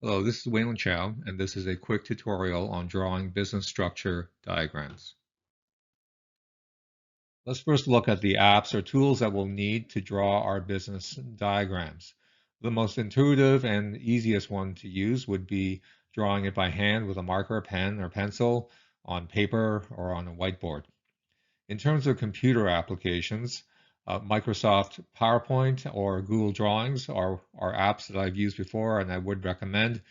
Hello, this is Wayland Chow, and this is a quick tutorial on drawing business structure diagrams. Let's first look at the apps or tools that we'll need to draw our business diagrams. The most intuitive and easiest one to use would be drawing it by hand with a marker, pen, or pencil on paper or on a whiteboard. In terms of computer applications, Microsoft PowerPoint or Google Drawings are apps that I've used before and I would recommend.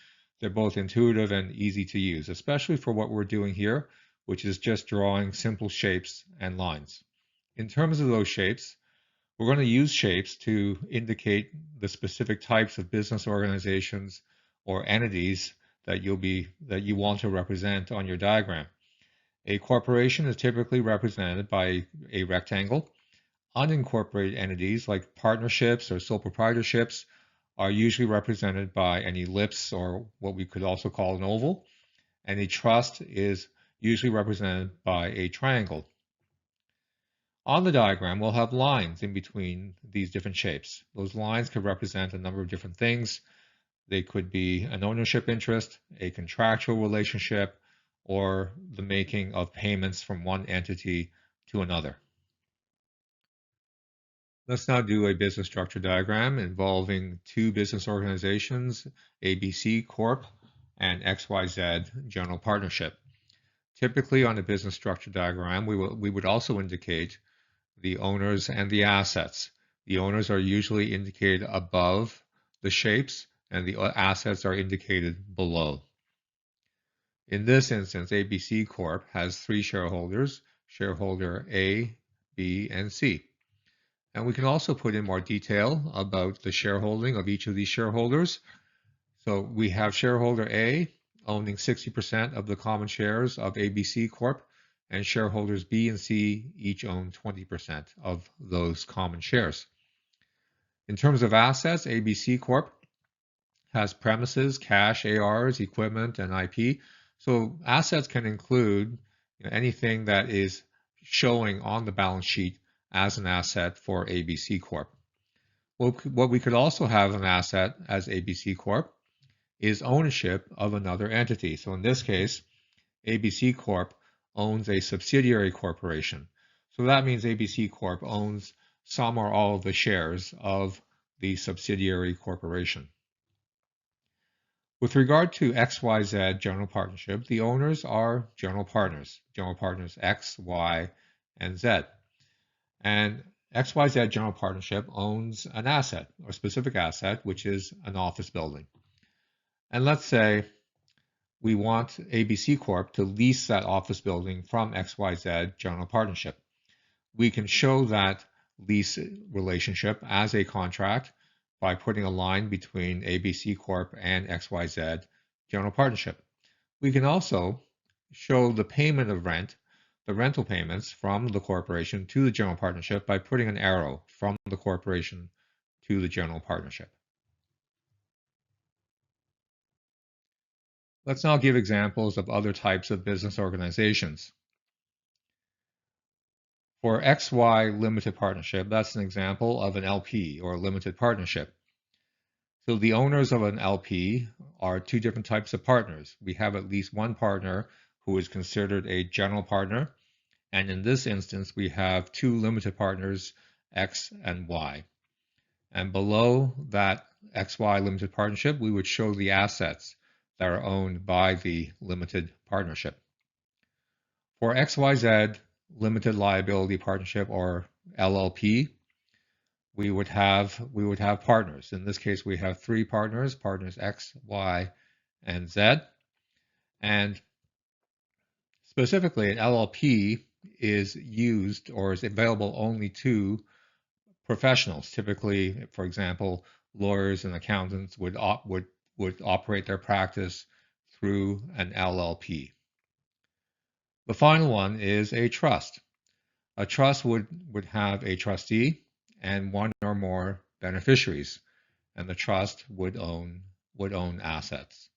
They're both intuitive and easy to use, especially for what we're doing here, which is just drawing simple shapes and lines. In terms of those shapes, we're going to use shapes to indicate the specific types of business organizations or entities that you want to represent on your diagram. A corporation is typically represented by a rectangle. Unincorporated entities like partnerships or sole proprietorships are usually represented by an ellipse or what we could also call an oval. And a trust is usually represented by a triangle. On the diagram, we'll have lines in between these different shapes. Those lines could represent a number of different things. They could be an ownership interest, a contractual relationship, or the making of payments from one entity to another. Let's now do a business structure diagram involving two business organizations, ABC Corp and XYZ General Partnership. Typically on a business structure diagram, we would also indicate the owners and the assets. The owners are usually indicated above the shapes and the assets are indicated below. In this instance, ABC Corp has three shareholders, shareholder A, B, and C. And we can also put in more detail about the shareholding of each of these shareholders. So we have shareholder A owning 60% of the common shares of ABC Corp, and shareholders B and C each own 20% of those common shares. In terms of assets, ABC Corp has premises, cash, ARs, equipment, and IP. So assets can include anything that is showing on the balance sheet as an asset for ABC Corp. What we could also have an asset as ABC Corp is ownership of another entity. So in this case, ABC Corp owns a subsidiary corporation. So that means ABC Corp owns some or all of the shares of the subsidiary corporation. With regard to XYZ General Partnership, the owners are general partners X, Y, and Z. And XYZ General Partnership owns an asset, or specific asset, which is an office building. And let's say we want ABC Corp to lease that office building from XYZ General Partnership. We can show that lease relationship as a contract by putting a line between ABC Corp and XYZ General Partnership. We can also show the payment of rent, the rental payments from the corporation to the general partnership by putting an arrow from the corporation to the general partnership. Let's now give examples of other types of business organizations. For XY Limited Partnership, that's an example of an LP or limited partnership. So the owners of an LP are two different types of partners. We have at least one partner who is considered a general partner. And in this instance, we have two limited partners, X and Y. And below that XY limited partnership, we would show the assets that are owned by the limited partnership. For XYZ limited liability partnership or LLP, we would have partners. In this case, we have three partners X, Y, and Z. And specifically, an LLP is used or is available only to professionals. Typically, for example, lawyers and accountants would operate their practice through an LLP. The final one is a trust. A trust would have a trustee and one or more beneficiaries, and the trust would own assets.